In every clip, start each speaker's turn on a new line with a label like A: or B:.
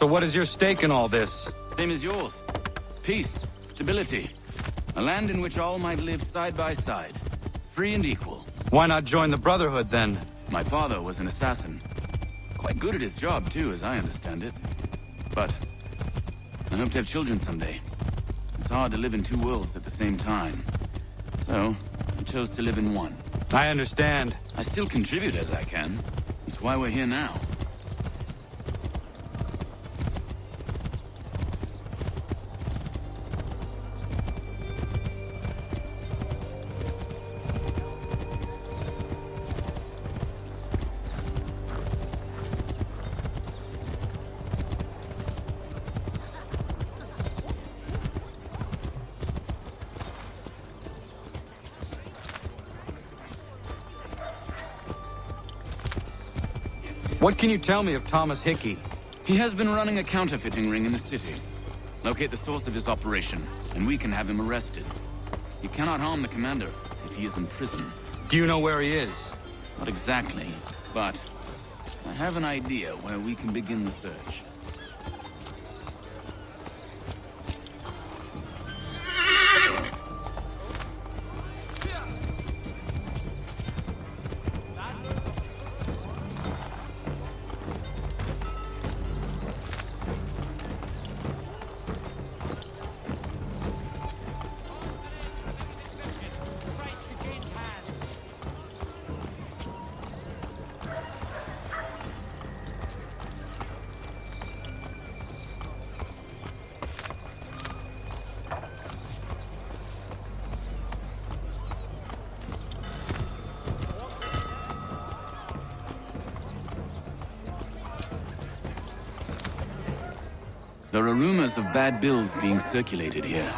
A: So what is your stake in all this?
B: Same as yours. Peace, stability. A land in which all might live side by side. Free and equal.
A: Why not join the Brotherhood, then?
B: My father was an assassin. Quite good at his job, too, as I understand it. But I hope to have children someday. It's hard to live in two worlds at the same time. So, I chose to live in one.
A: I understand.
B: I still contribute as I can. That's why we're here now.
A: What can you tell me of Thomas Hickey?
B: He has been running a counterfeiting ring in the city. Locate the source of his operation, and we can have him arrested. He cannot harm the commander if he is in prison.
A: Do you know where he is?
B: Not exactly, but I have an idea where we can begin the search. There are rumors of bad bills being circulated here.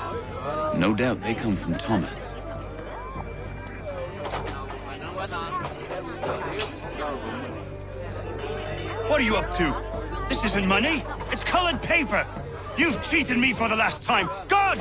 B: No doubt they come from Thomas.
C: What are you up to? This isn't money. It's colored paper. You've cheated me for the last time. God!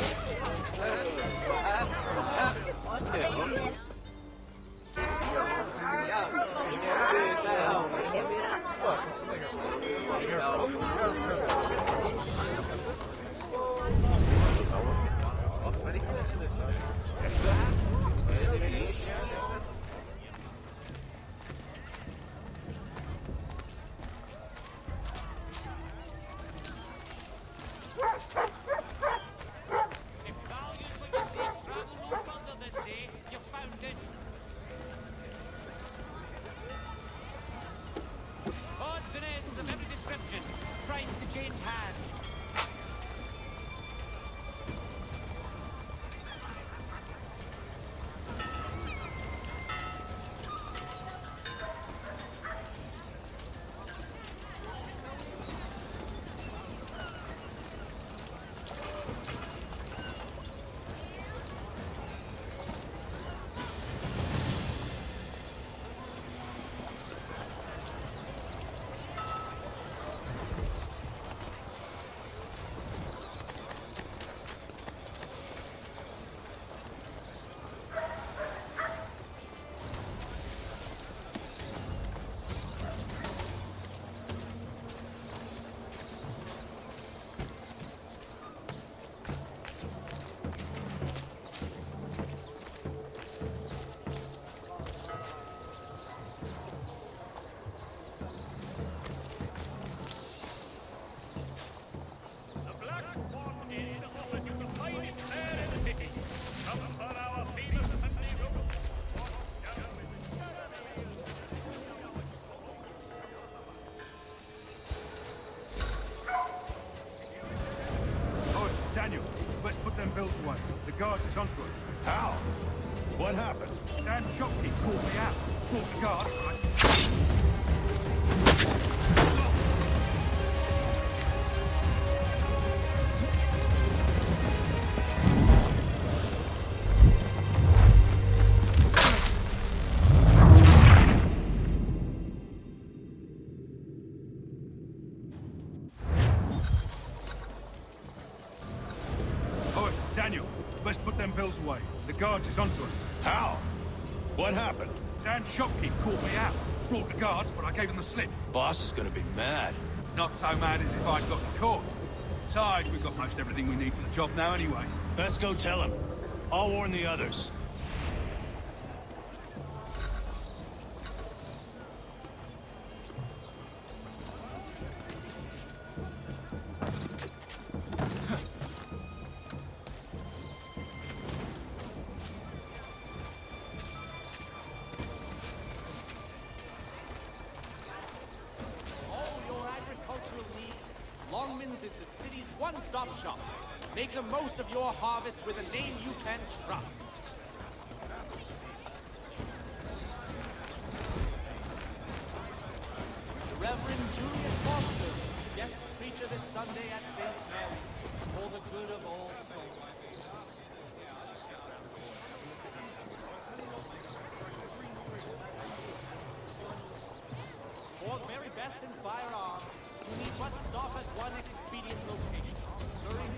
D: The guard is onto us.
E: How? What happened?
D: Dan Shopkeep called me out. Called the guard. Daniel, let's put them bills away. The guards is onto us.
E: How? What happened?
D: Dan Shopkeep called me out. Brought the guards, but I gave him the slip.
E: Boss is gonna be mad.
D: Not so mad as if I'd got the caught. Besides, we've got most everything we need for the job now anyway.
E: Best go tell him. I'll warn the others.
F: Longman's is the city's one-stop shop. Make the most of your harvest with a name you can trust. The Reverend Julius Foster, guest preacher this Sunday at St. Mary, for the good of all souls. For the very best in firearms, you need but stop at one expedient location. During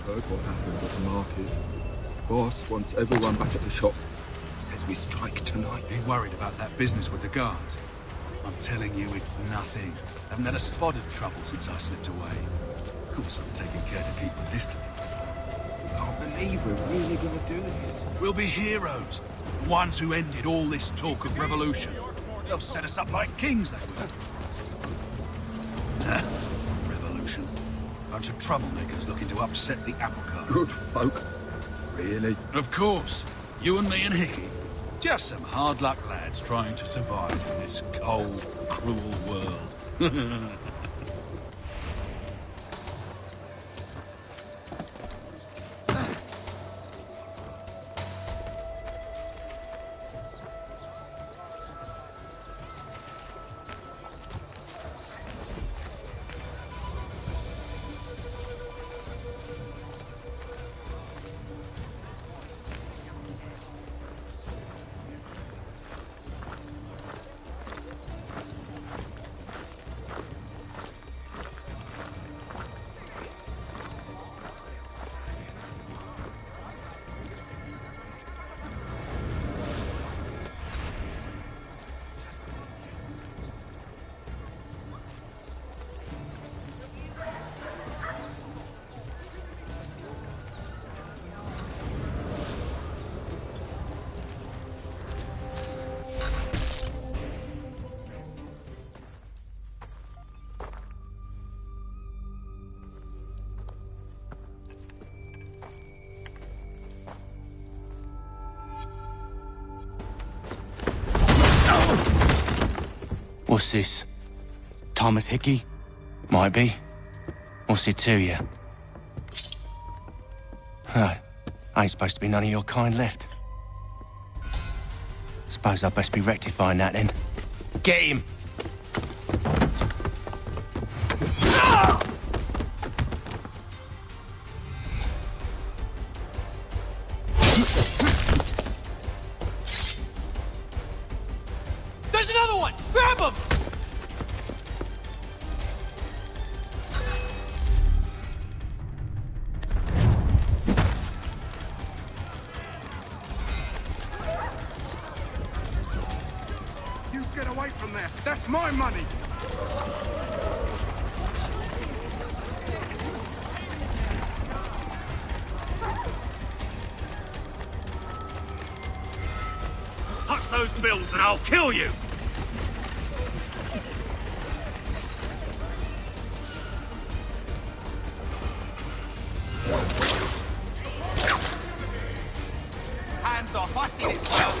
G: Heard what happened at the market. Boss wants everyone back at the shop. Says we strike tonight.
H: Ain't worried about that business with the guards. I'm telling you, it's nothing. Haven't had a spot of trouble since I slipped away. Of course, I'm taking care to keep the distance.
G: Can't believe we're really gonna do this.
H: We'll be heroes. The ones who ended all this talk of revolution. They'll set us up like kings, they will. Huh? Revolution. Bunch of troublemakers looking to upset the apple cart.
G: Good folk. Really?
H: Of course. You and me and Hickey. Just some hard luck lads trying to survive in this cold, cruel world.
I: What's this? Thomas Hickey? Might be. What's it to you? Oh, ain't supposed to be none of your kind left. Suppose I'd best be rectifying that then. Get him!
F: There's another one! Grab him!
A: get away from there. That's my money.
C: Touch those bills and I'll kill you!
F: Hands off, I see it well.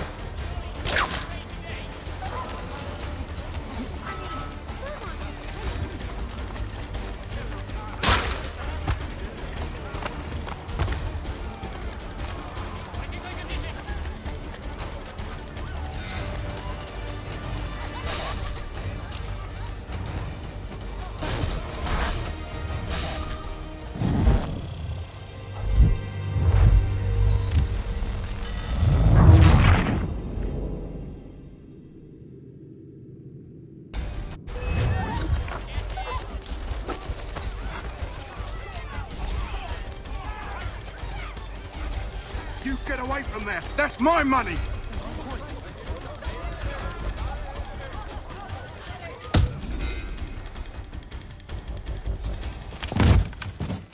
A: You get away from there. That's my money.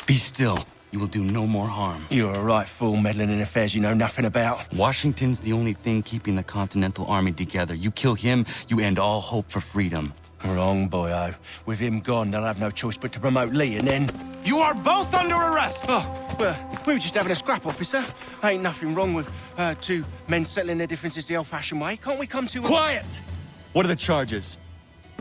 I: Be still. You will do no more harm. You're a right fool meddling in affairs you know nothing about. Washington's the only thing keeping the Continental Army together. You kill him, you end all hope for freedom. Wrong, boyo. With him gone, they'll have no choice but to promote Lee, and then... You are both under arrest! Oh, well, we were just having a scrap, officer. Ain't nothing wrong with two men settling their differences the old-fashioned way. Can't we come to a...
A: Quiet! What are the charges?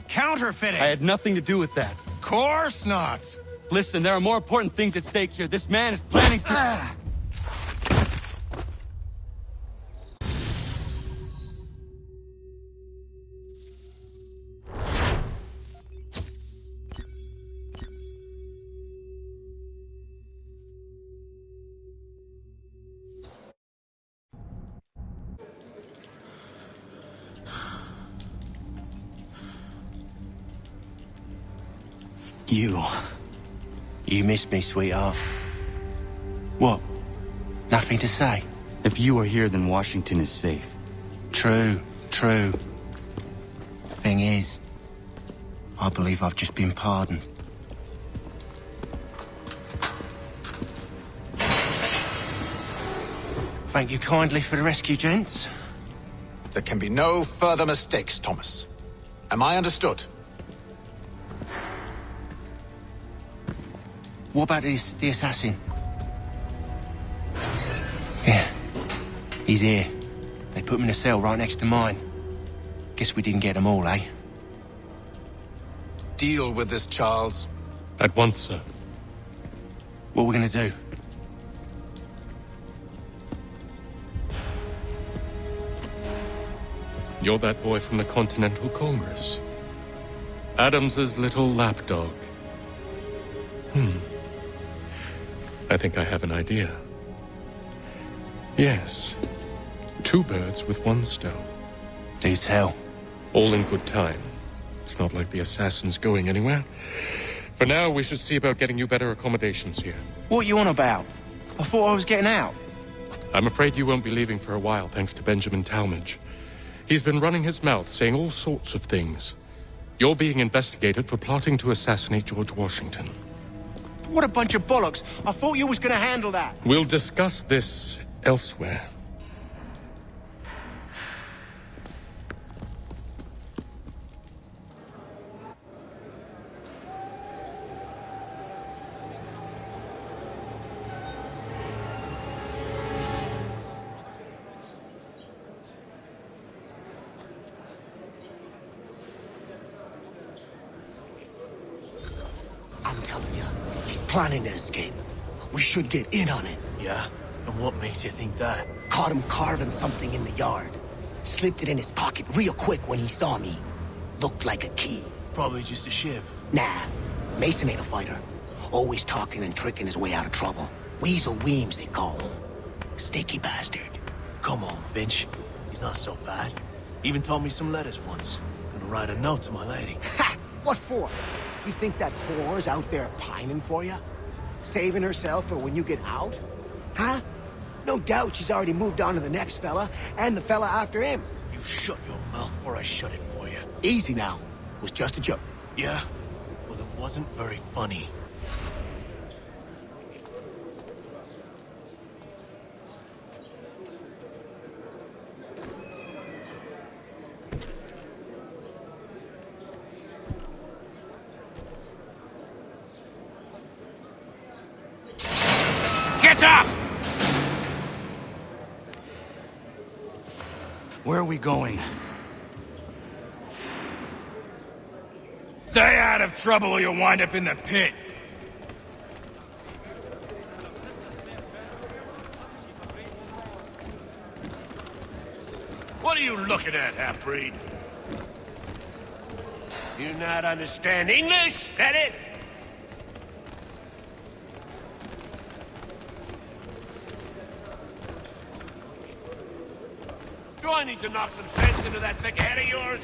D: Counterfeiting!
A: I had nothing to do with that.
D: Course not!
A: Listen, there are more important things at stake here. This man is planning to...
I: You missed me, sweetheart. What? Nothing to say?
A: If you are here, then Washington is safe.
I: True. Thing is, I believe I've just been pardoned. Thank you kindly for the rescue, gents.
J: There can be no further mistakes, Thomas. Am I understood?
I: What about the assassin? Yeah, he's here. They put him in a cell right next to mine. Guess we didn't get them all, eh?
J: Deal with this, Charles.
K: At once, sir.
I: What are we gonna do?
K: You're that boy from the Continental Congress. Adams's little lapdog. I think I have an idea. Yes. 2 birds with 1 stone.
I: Do tell.
K: All in good time. It's not like the assassin's going anywhere. For now, we should see about getting you better accommodations here.
I: What are you on about? I thought I was getting out.
K: I'm afraid you won't be leaving for a while, thanks to Benjamin Talmadge. He's been running his mouth, saying all sorts of things. You're being investigated for plotting to assassinate George Washington.
I: What a bunch of bollocks. I thought you was gonna handle that.
K: We'll discuss this elsewhere.
L: I'm telling you, he's planning to escape. We should get in on it.
M: Yeah? And what makes you think that?
L: Caught him carving something in the yard. Slipped it in his pocket real quick when he saw me. Looked like a key.
M: Probably just a shiv.
L: Nah, Mason ain't a fighter. Always talking and tricking his way out of trouble. Weasel Weems, they call him. Sticky bastard.
M: Come on, Finch. He's not so bad. Even taught me some letters once. Gonna write a note to my lady.
L: Ha! What for? You think that whore's out there pining for you? Saving herself for when you get out? Huh? No doubt she's already moved on to the next fella, and the fella after him.
M: You Shut your mouth before I shut it for you.
L: Easy now. It was just a joke.
M: Yeah? Well, it wasn't very funny.
C: Get up!
I: Where are we going?
C: Stay out of trouble or you'll wind up in the pit. What are you looking at, half-breed? You not understand English? That it? Do I need to knock some sense into that thick head of yours?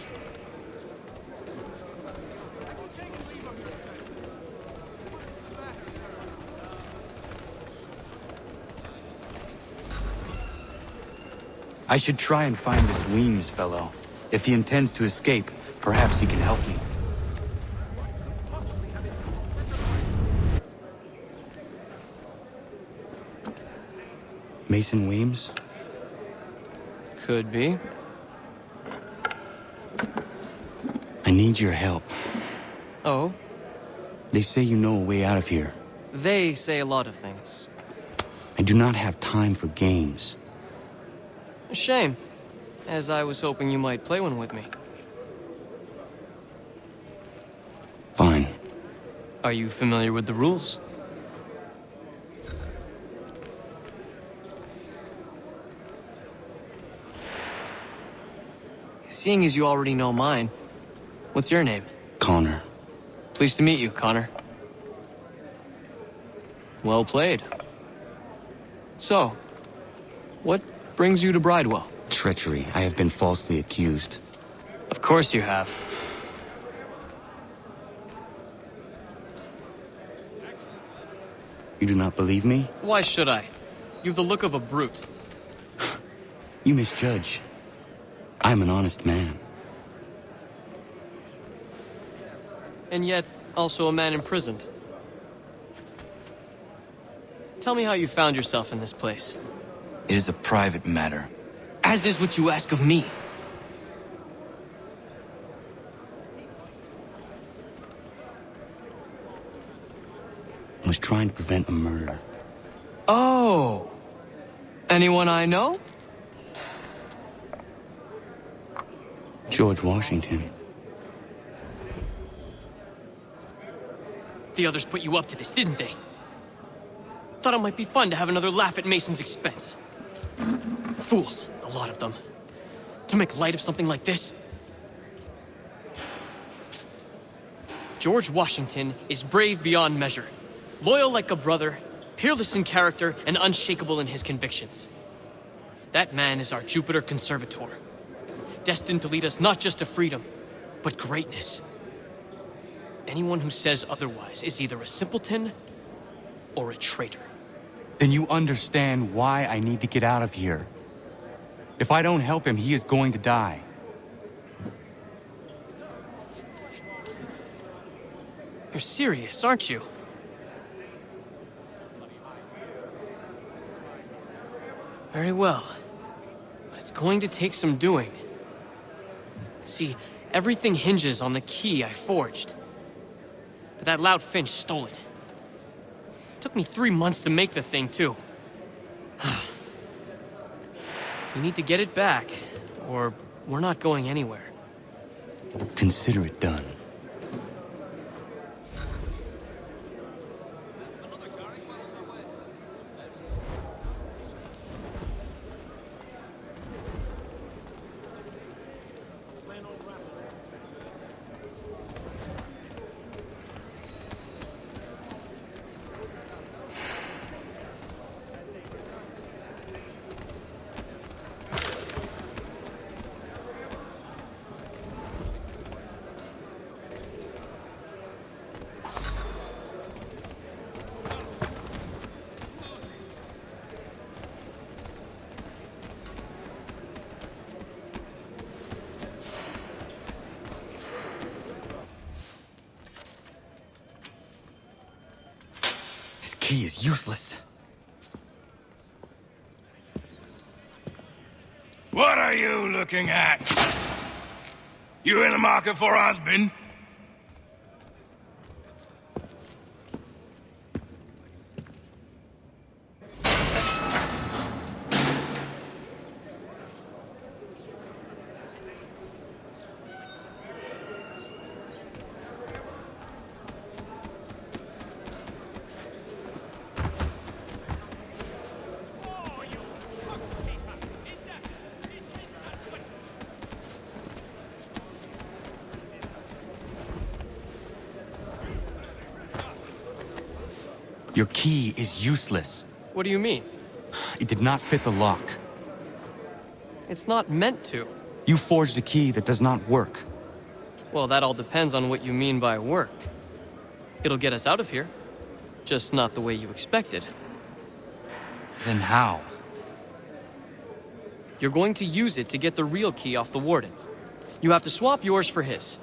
A: I should try and find this Weems fellow. If he intends to escape, perhaps he can help me. Mason Weems?
N: Could be.
A: I need your help.
N: Oh?
A: They say you know a way out of here.
N: They say a lot of things.
A: I do not have time for games.
N: A shame, as I was hoping you might play one with me.
A: Fine.
N: Are you familiar with the rules? Seeing as you already know mine, what's your name?
A: Connor.
N: Pleased to meet you, Connor. Well played. So, what brings you to Bridewell?
A: Treachery. I have been falsely accused.
N: Of course you have.
A: You do not believe me?
N: Why should I? You've the look of a brute.
A: You misjudge. I'm an honest man.
N: And yet, also a man imprisoned. Tell me how you found yourself in this place.
B: It is a private matter.
N: As is what you ask of me.
A: I was trying to prevent a murder.
N: Oh! Anyone I know?
A: George Washington.
N: The others put you up to this, didn't they? Thought it might be fun to have another laugh at Mason's expense. Fools, a lot of them. To make light of something like this. George Washington is brave beyond measure. Loyal like a brother, peerless in character, and unshakable in his convictions. That man is our Jupiter Conservator. Destined to lead us not just to freedom, but greatness. Anyone who says otherwise is either a simpleton or a traitor.
A: Then you understand why I need to get out of here. If I don't help him, he is going to die.
N: You're serious, aren't you? Very well. But it's going to take some doing. See, everything hinges on the key I forged. But that loud Finch stole it. Took me 3 months to make the thing, too. We need to get it back, or we're not going anywhere.
A: Consider it done. key is useless.
O: What are you looking at? You in the market for a husband?
A: Your key is useless.
N: What do you mean?
A: It did not fit the lock.
N: It's not meant to.
A: You forged a key that does not work.
N: Well, that all depends on what you mean by work. It'll get us out of here. Just not the way you expected.
A: Then how?
N: You're going to use it to get the real key off the warden. You have to swap yours for his.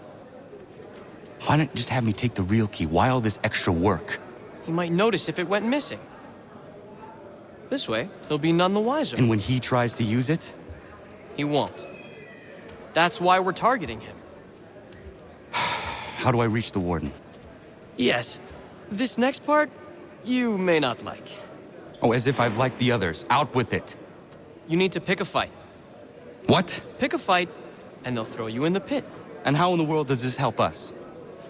A: Why not just have me take the real key? Why all this extra work?
N: He might notice if it went missing. This way, he'll be none the wiser.
A: And when he tries to use it?
N: He won't. That's why we're targeting him.
A: How do I reach the warden?
N: Yes. This next part, you may not like.
A: Oh, as if I've liked the others. Out with it.
N: You need to pick a fight.
A: What?
N: Pick a fight, and they'll throw you in the pit.
A: And how in the world does this help us?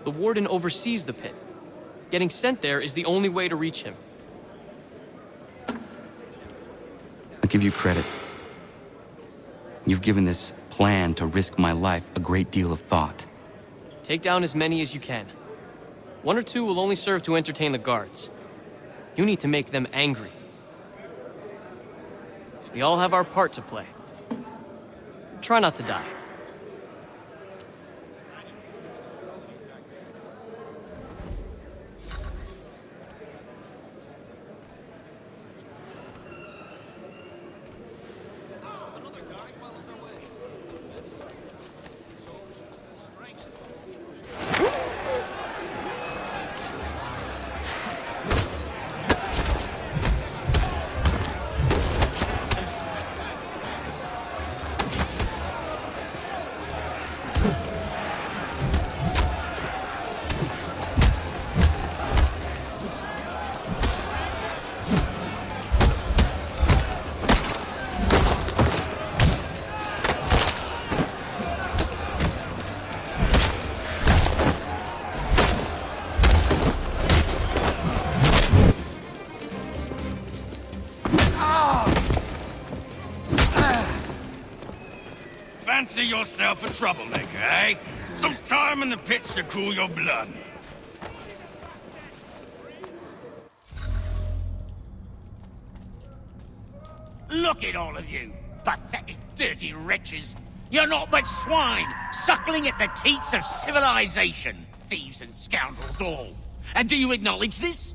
N: The warden oversees the pit. Getting sent there is the only way to reach him.
A: I'll give you credit. You've given this plan to risk my life a great deal of thought.
N: Take down as many as you can. 1 or 2 will only serve to entertain the guards. You need to make them angry. We all have our part to play. Try not to die.
O: Fancy yourself a troublemaker, eh? Some time in the pit should cool your blood.
P: Look at all of you, pathetic, dirty wretches. You're not but swine, suckling at the teats of civilization. Thieves and scoundrels all. And do you acknowledge this?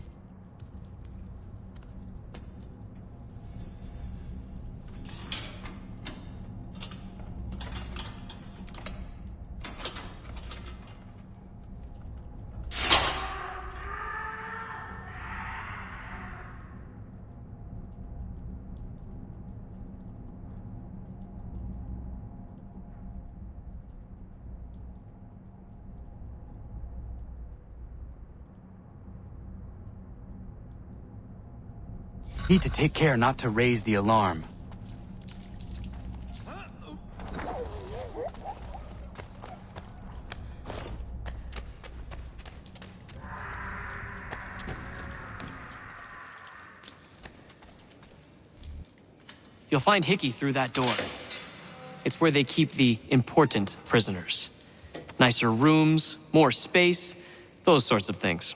A: Need to take care not to raise the alarm.
N: You'll find Hickey through that door. It's where they keep the important prisoners. Nicer rooms, more space, those sorts of things.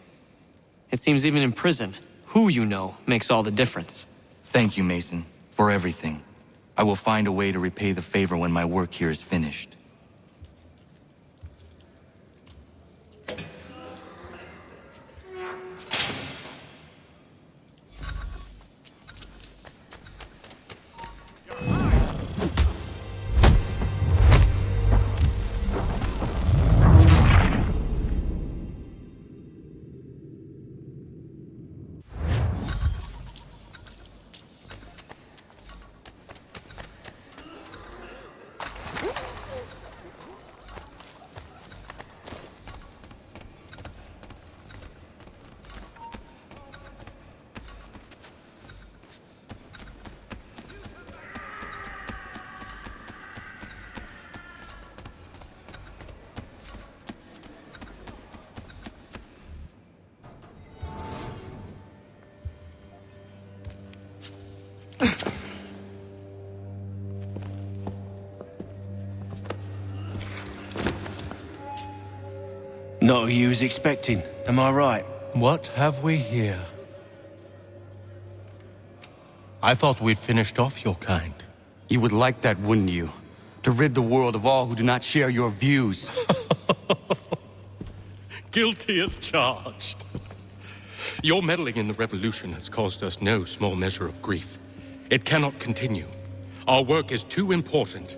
N: It seems even in prison, who you know makes all the difference.
A: Thank you, Mason, for everything. I will find a way to repay the favor when my work here is finished.
M: Not who you was expecting, am I right?
I: What have we here? I thought we'd finished off your kind.
A: You would like that, wouldn't you? To rid the world of all who do not share your views.
K: Guilty as charged. Your meddling in the revolution has caused us no small measure of grief. It cannot continue. Our work is too important.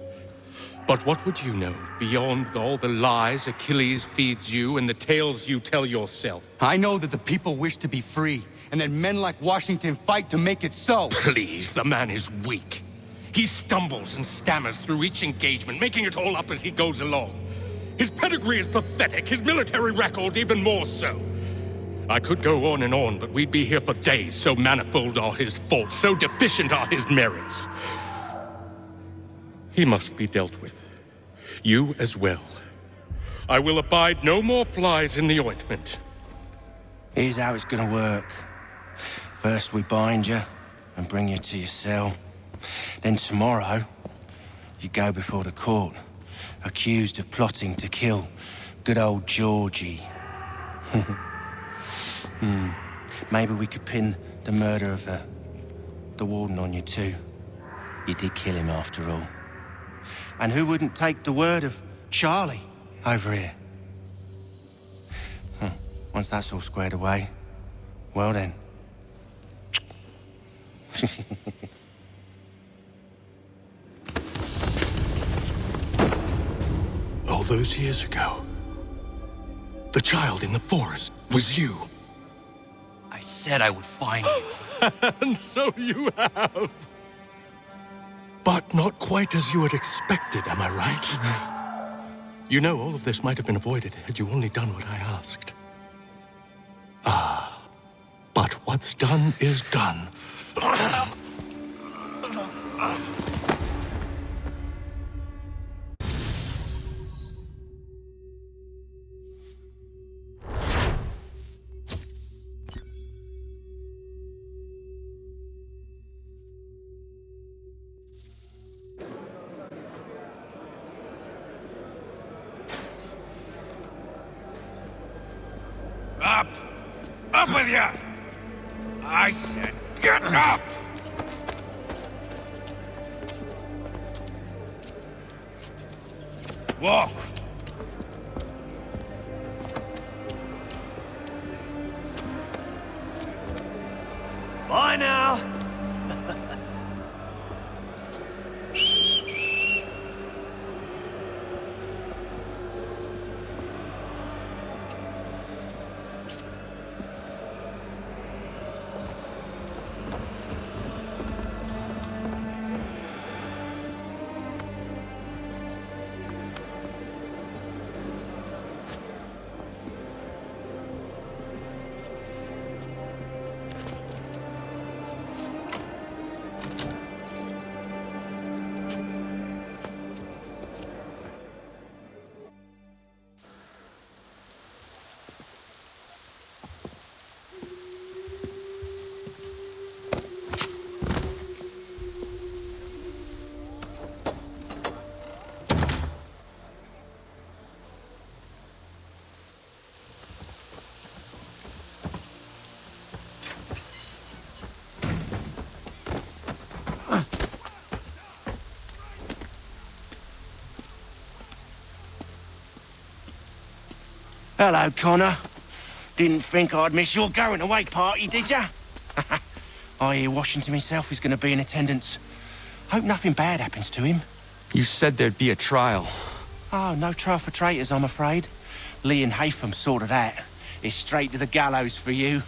K: But what would you know beyond all the lies Achilles feeds you and the tales you tell yourself?
A: I know that the people wish to be free, and that men like Washington fight to make it so.
K: Please, the man is weak. He stumbles and stammers through each engagement, making it all up as he goes along. His pedigree is pathetic, his military record even more so. I could go on and on, but we'd be here for days, so manifold are his faults, so deficient are his merits. He must be dealt with. You as well. I will abide no more flies in the ointment.
M: Here's how it's gonna work. First we bind you and bring you to your cell. Then tomorrow, you go before the court, accused of plotting to kill good old Georgie. Maybe we could pin the murder of the warden on you too. You did kill him after all. And who wouldn't take the word of Charlie over here? Once that's all squared away, well then.
I: All those years ago, the child in the forest was you.
A: I said I would find you.
K: And so you have.
I: But not quite as you had expected, am I right? You know, all of this might have been avoided had you only done what I asked. But what's done is done.
O: Up! Up with you! I said get up! Walk!
M: Bye now! Hello, Connor. Didn't think I'd miss your going away party, did ya? I hear Washington himself is going to be in attendance. Hope nothing bad happens to him.
A: You said there'd be a trial.
M: Oh, no trial for traitors, I'm afraid. Lee and Haytham sorted that. It's straight to the gallows for you.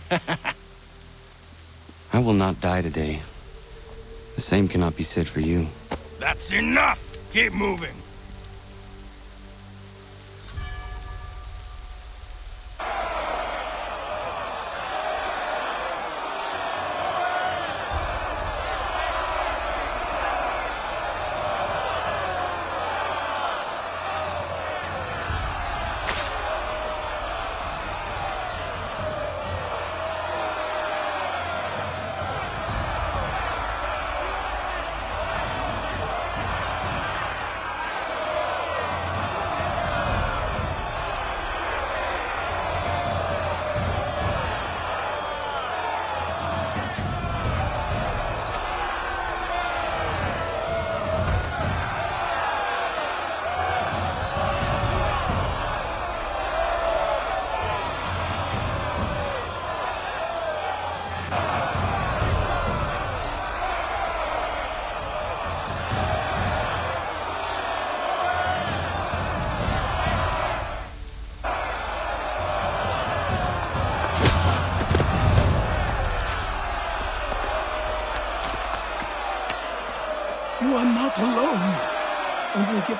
A: I will not die today. The same cannot be said for you.
O: That's enough! Keep moving!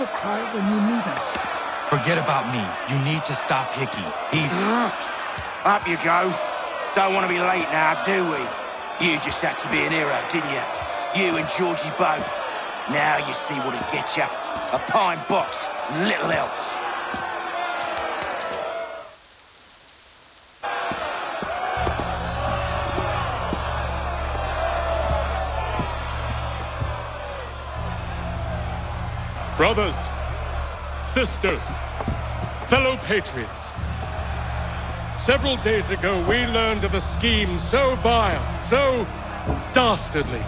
Q: never cry when you need us.
I: Forget about me. You need to stop Hickey. He's...
M: Up you go. Don't want to be late now, do we? You just had to be an hero, didn't you? You and Georgie both. Now you see what it gets you. A pine box, little else.
K: Brothers, sisters, fellow patriots. Several days ago, we learned of a scheme so vile, so dastardly,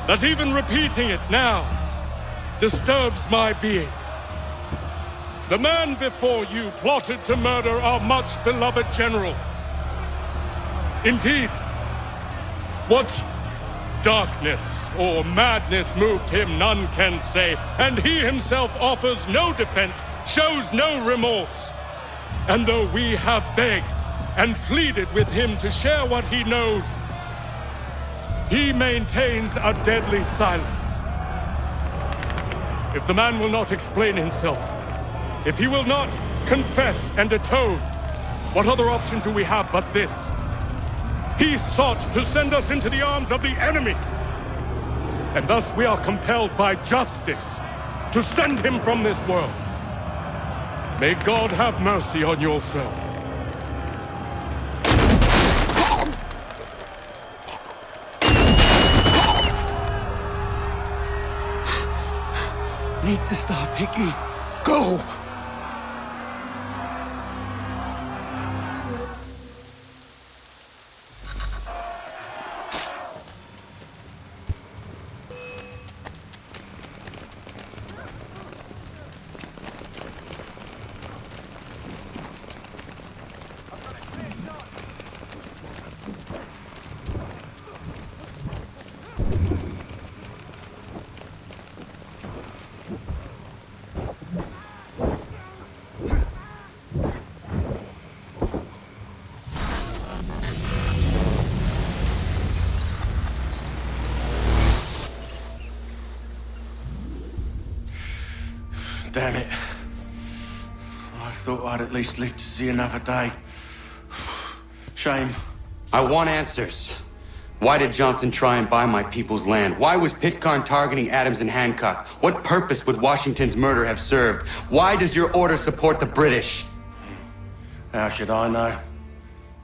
K: that even repeating it now disturbs my being. The man before you plotted to murder our much-beloved general. Indeed, what darkness or madness moved him, none can say, and he himself offers no defense, shows no remorse. And though we have begged and pleaded with him to share what he knows, he maintains a deadly silence. If the man will not explain himself, if he will not confess and atone, what other option do we have but this? He sought to send us into the arms of the enemy. And thus we are compelled by justice to send him from this world. May God have mercy on your soul.
I: Need to stop Hickey. Go!
M: Damn it. I thought I'd at least live to see another day. Shame.
A: I want answers. Why did Johnson try and buy my people's land? Why was Pitcairn targeting Adams and Hancock? What purpose would Washington's murder have served? Why does your order support the British?
M: How should I know?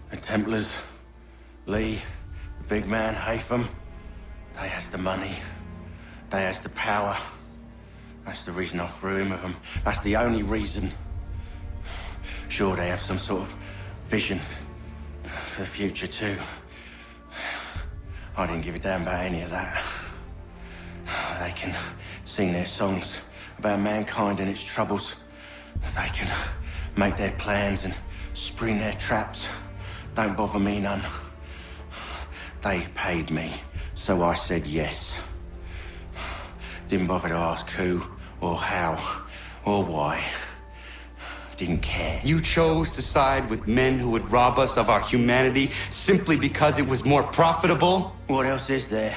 M: The Templars, Lee, the big man, Haytham, they has the money. They has the power. That's the reason I threw him with them. That's the only reason. Sure, they have some sort of vision for the future too. I didn't give a damn about any of that. They can sing their songs about mankind and its troubles. They can make their plans and spring their traps. Don't bother me none. They paid me, so I said yes. Didn't bother to ask who, or how, or why. Didn't care.
A: You chose to side with men who would rob us of our humanity simply because it was more profitable?
M: What else is there?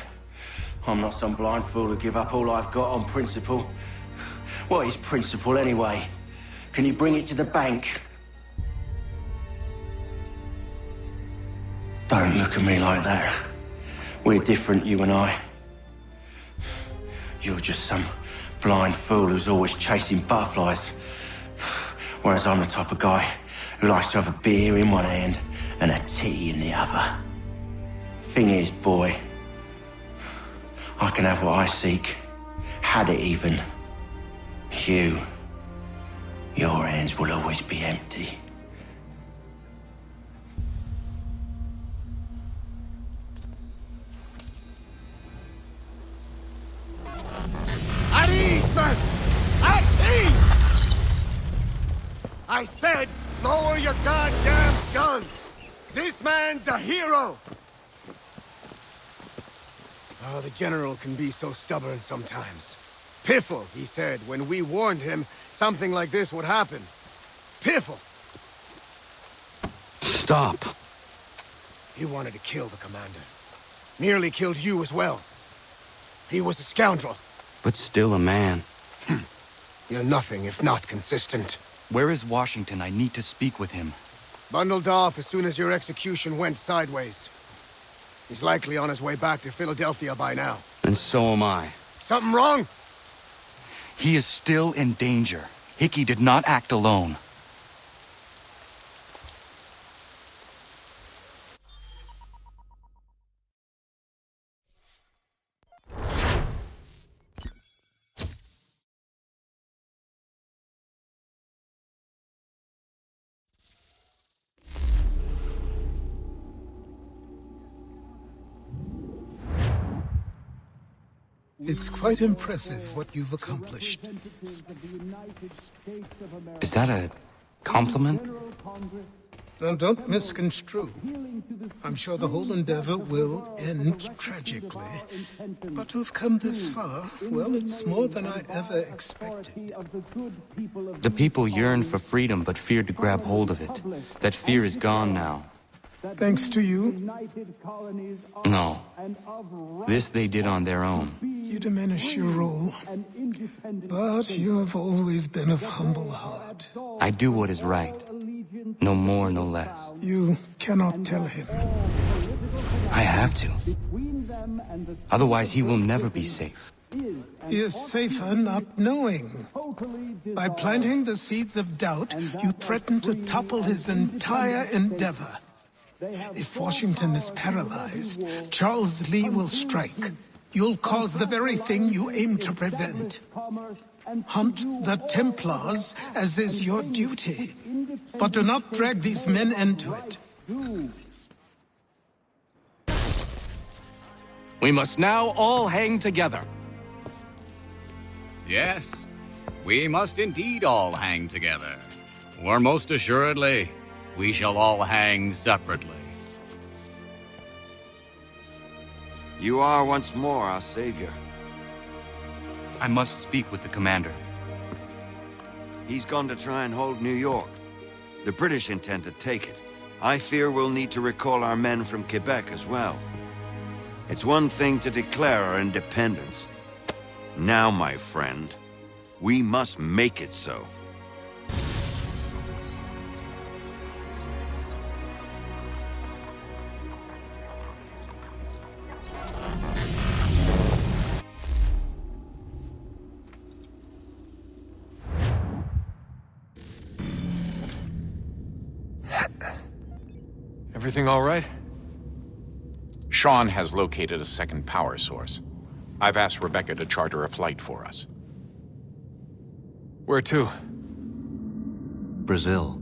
M: I'm not some blind fool who give up all I've got on principle. What is principle anyway? Can you bring it to the bank? Don't look at me like that. We're different, you and I. You're just some blind fool who's always chasing butterflies. Whereas I'm the type of guy who likes to have a beer in one hand and a tea in the other. Thing is, boy, I can have what I seek. Had it even. Your hands will always be empty.
R: At ease, men! At ease! I said, lower your goddamn guns! This man's a hero! Oh, the General can be so stubborn sometimes. Piffle, he said, when we warned him something like this would happen. Piffle!
A: Stop.
R: He wanted to kill the commander. Nearly killed you as well. He was a scoundrel.
A: But still a man.
R: You're nothing if not consistent.
I: Where is Washington? I need to speak with him.
R: Bundled off as soon as your execution went sideways. He's likely on his way back to Philadelphia by now.
A: And so am I.
R: Something wrong?
I: He is still in danger. Hickey did not act alone.
Q: It's quite impressive what you've accomplished.
I: Is that a compliment?
Q: Now, don't misconstrue. I'm sure the whole endeavor will end tragically. But to have come this far, well, it's more than I ever expected.
I: The people yearn for freedom but feared to grab hold of it. That fear is gone now.
Q: Thanks to you?
I: No. This they did on their own.
Q: You diminish your role. But you have always been of humble heart.
I: I do what is right. No more, no less.
Q: You cannot tell him.
I: I have to. Otherwise, he will never be safe.
Q: He is safer not knowing. By planting the seeds of doubt, you threaten to topple his entire endeavor. If Washington is paralyzed, Charles Lee will strike. You'll cause the very thing you aim to prevent. Hunt the Templars, as is your duty. But do not drag these men into it.
S: We must now all hang together.
T: Yes, we must indeed all hang together. Or most assuredly, we shall all hang separately.
U: You are once more our savior.
I: I must speak with the commander.
U: He's gone to try and hold New York. The British intend to take it. I fear we'll need to recall our men from Quebec as well. It's one thing to declare our independence. Now, my friend, we must make it so.
V: Everything all right?
W: Sean has located a second power source. I've asked Rebecca to charter a flight for us.
V: Where to?
I: Brazil.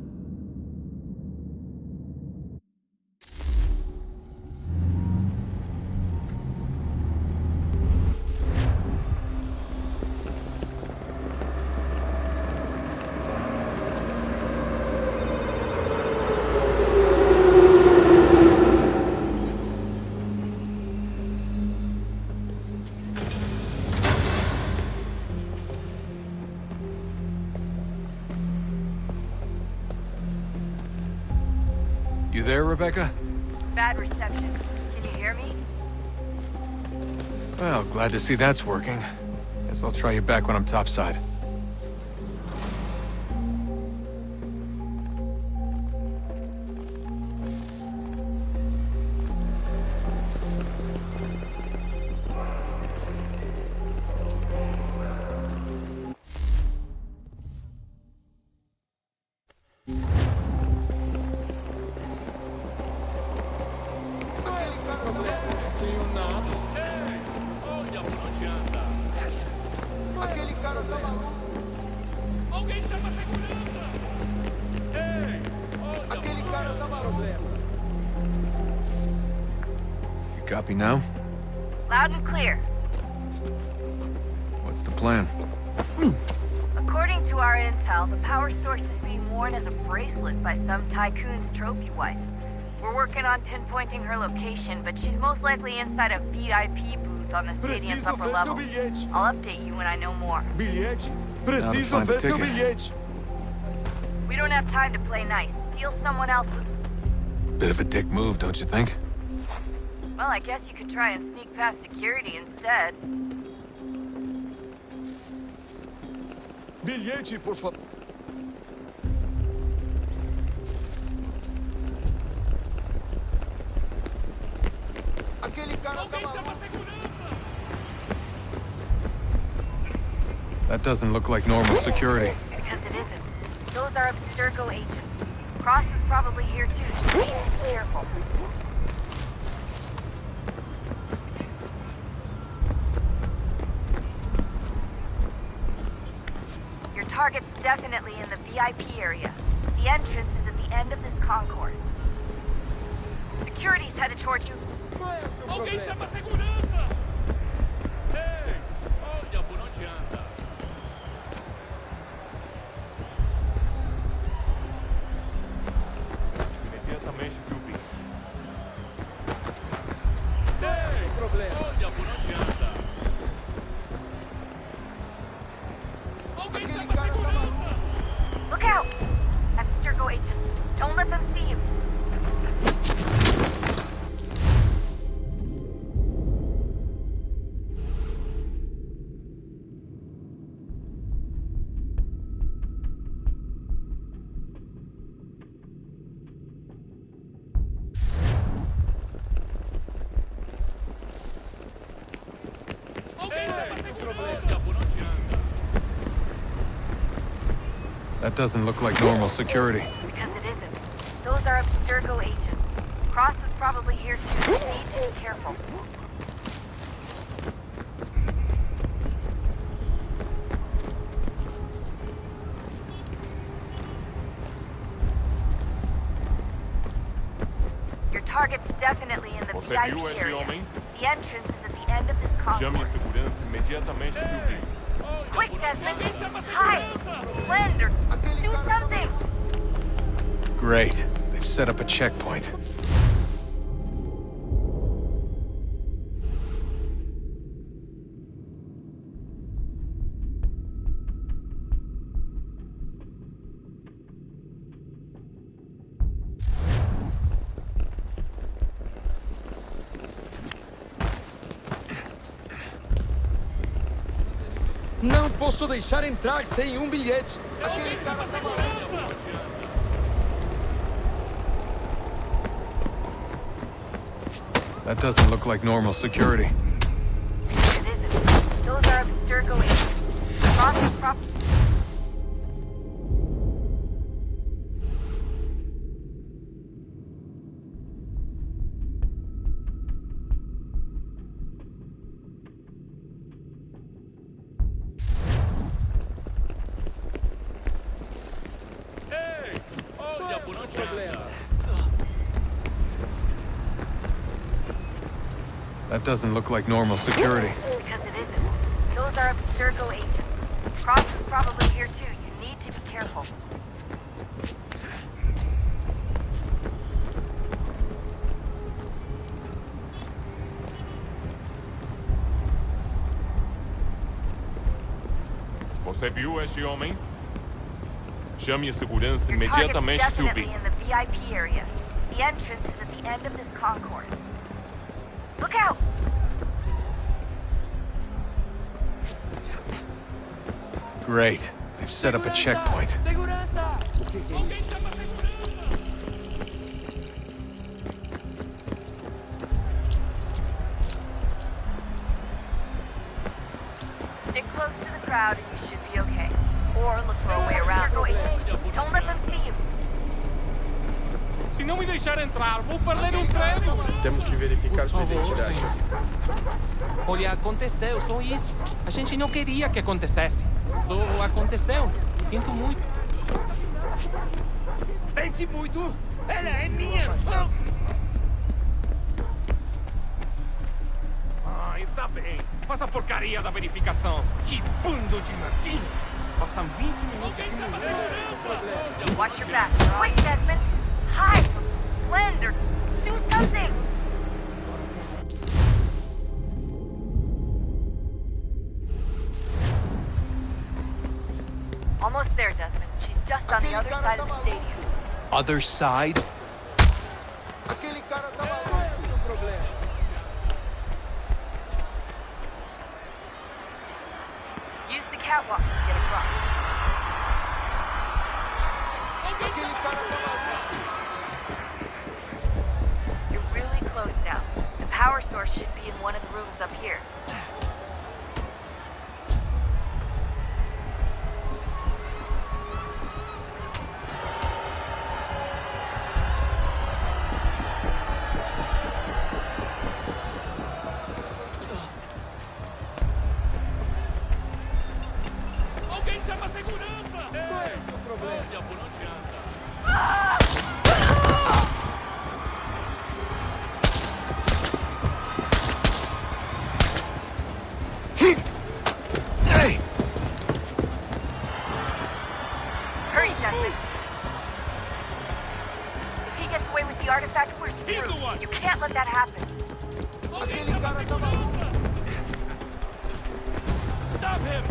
V: You there, Rebecca?
X: Bad reception. Can you hear me?
V: Well, glad to see that's working. Guess I'll try you back when I'm topside. You copy now?
X: Loud and clear.
V: What's the plan?
X: According to our intel, the power source is being worn as a bracelet by some tycoon's trophy wife. We're working on pinpointing her location, but she's most likely inside a VIP booth on the stadium's upper level. I'll update you when I know more.
V: Preciso ver seu bilhete.
X: We don't have time to play nice. Steal someone else's.
V: Bit of a dick move, don't you think?
X: Well, I guess you could try and sneak past security instead.
E: Bilhete, por favor. Aquele cara tá maluco.
V: That doesn't look like normal security.
X: Because it isn't. Those are Abstergo agents. Cross is probably here too, so be careful. Your target's definitely in the VIP area. The entrance is at the end of this concourse. Security's headed toward you.
K: Alguém chama segurança! Ei! Olha, por onde anda?
E: Imediatamente que o vi.
K: Ei!
E: Problema.
K: Olha, por onde anda? Alguém chama segurança!
X: Look out! Abstergo agents. Don't let them see you.
V: That doesn't look like normal security.
X: Because it isn't. Those are Abstergo agents. Cross is probably here too. You need to be careful. Your target's definitely in the
E: Você
X: VIP
E: viu esse
X: area.
E: homem?
X: The entrance is at the end of this
E: Chame a
X: concourse.
E: segurança imediatamente que o vi.
X: Quick, Desmond! Hide! Blend or do something!
V: Great. They've set up a checkpoint.
E: Não posso deixar entrar sem bilhete. Aquele cara tá maluco.
V: That doesn't look like normal security.
X: It isn't. Those are Abstergo agents. Cross is probably...
K: Olha, por onde anda?
V: That doesn't look like normal security.
X: Because it isn't. Those are Abstergo agents. Cross is probably here too. You need to be careful.
E: Você viu esse homem? Chame a segurança
X: Your target's
E: imediatamente que o
X: definitely
E: vi.
X: in the VIP area. The entrance is at the end of this concourse. Look out!
V: Great. They've set up a checkpoint.
X: Stick close to the crowd and you should be okay. Or look for a way around. Don't let them see you.
K: Se não me deixar entrar, vou perder um prêmio.
E: Temos que verificar sua identidade.
S: Olha, aconteceu, só isso. A gente não queria que acontecesse. Só aconteceu. Sinto muito.
O: Sente muito? Ela é minha!
K: Ai, tá bem. Faça a porcaria da verificação. Que bando de nerdinho. Passam 20 minutos.
X: Watch your back. Quick, Desmond! Hide! Blend or do something! Almost there, Desmond. She's just on the other side of the stadium.
S: Other side?
E: Aquele cara tá maluco, seu problema.
X: Use the catwalks to get across. power source should be in one of the rooms up here.
S: Alguém chama a segurança! Ei, olha, por onde anda?
X: Hey! Hurry, Desmond. If he gets away with the artifact, we're screwed. You can't let that happen.
S: Stop him!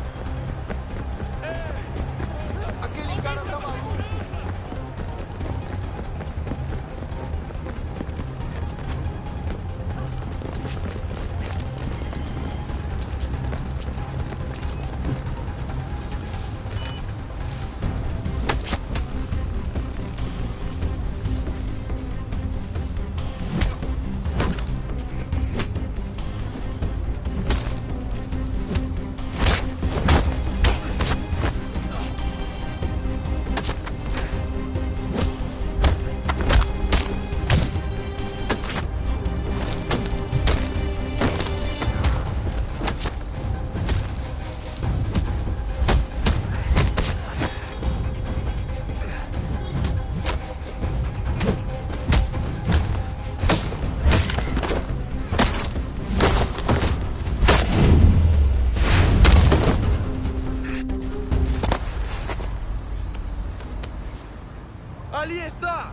E: Ali está!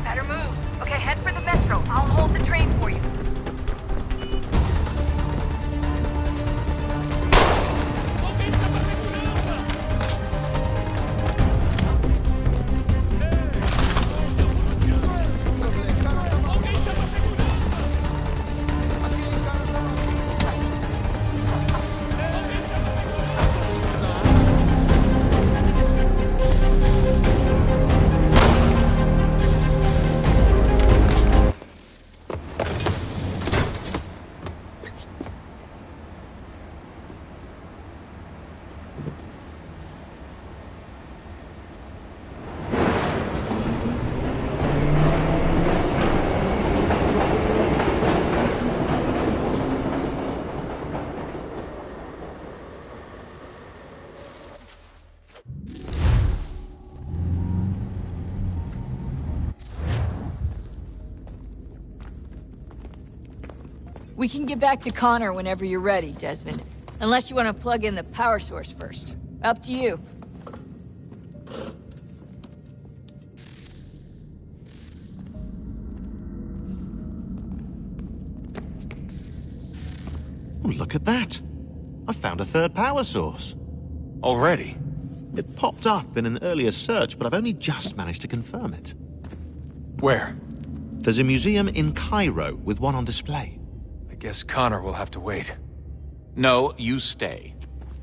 X: Better move. Okay, head for the metro. I'll hold the train for you.
D: We can get back to Connor whenever you're ready, Desmond. Unless you want to plug in the power source first. Up to you.
F: Oh, look at that. I found a third power source.
W: Already?
F: It popped up in an earlier search, but I've only just managed to confirm it.
W: Where?
F: There's a museum in Cairo with one on display.
W: I guess Connor will have to wait. No, you stay.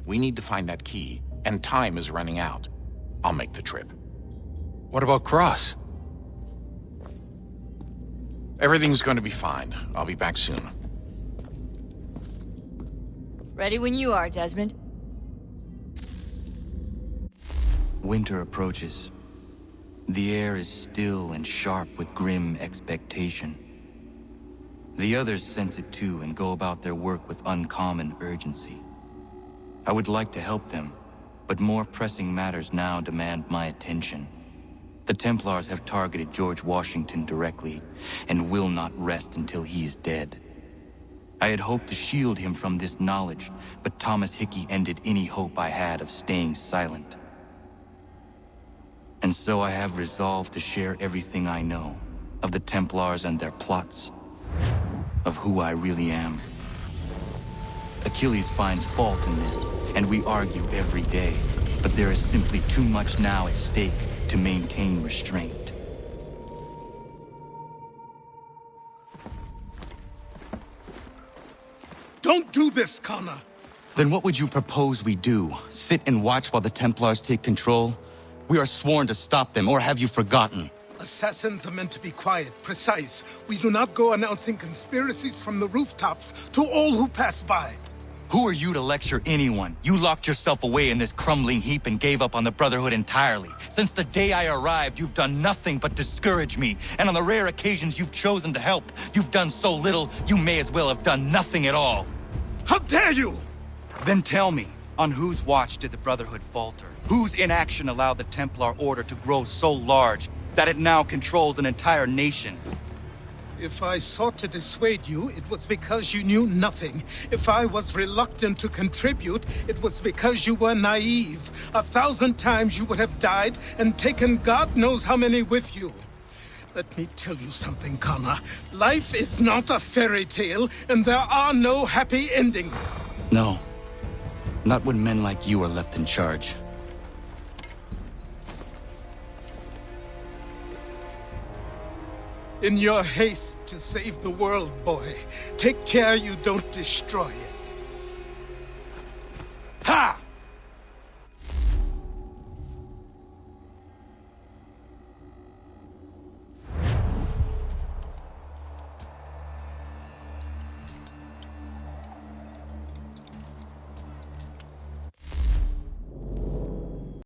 W: We need to find that key, and time is running out. I'll make the trip. What about Cross? Everything's going to be fine. I'll be back soon.
D: Ready when you are, Desmond.
I: Winter approaches. The air is still and sharp with grim expectation. The others sense it too and go about their work with uncommon urgency. I would like to help them, but more pressing matters now demand my attention. The Templars have targeted George Washington directly, and will not rest until he is dead. I had hoped to shield him from this knowledge, but Thomas Hickey ended any hope I had of staying silent. And so I have resolved to share everything I know, of the Templars and their plots, of who I really am. Achilles finds fault in this, and we argue every day, but there is simply too much now at stake to maintain restraint.
Q: Don't do this, Connor!
I: Then what would you propose we do? Sit and watch while the Templars take control? We are sworn to stop them, or have you forgotten?
Q: Assassins are meant to be quiet, precise. We do not go announcing conspiracies from the rooftops to all who pass by.
I: Who are you to lecture anyone? You locked yourself away in this crumbling heap and gave up on the Brotherhood entirely. Since the day I arrived, you've done nothing but discourage me. And on the rare occasions you've chosen to help, you've done so little, you may as well have done nothing at all.
Q: How dare you!
I: Then tell me, on whose watch did the Brotherhood falter? Whose inaction allowed the Templar Order to grow so large that it now controls an entire nation?
Q: If I sought to dissuade you, it was because you knew nothing. If I was reluctant to contribute, it was because you were naive. 1,000 times you would have died and taken God knows how many with you. Let me tell you something, Connor. Life is not a fairy tale, and there are no happy endings.
I: No. Not when men like you are left in charge.
Q: In your haste to save the world, boy, take care you don't destroy it.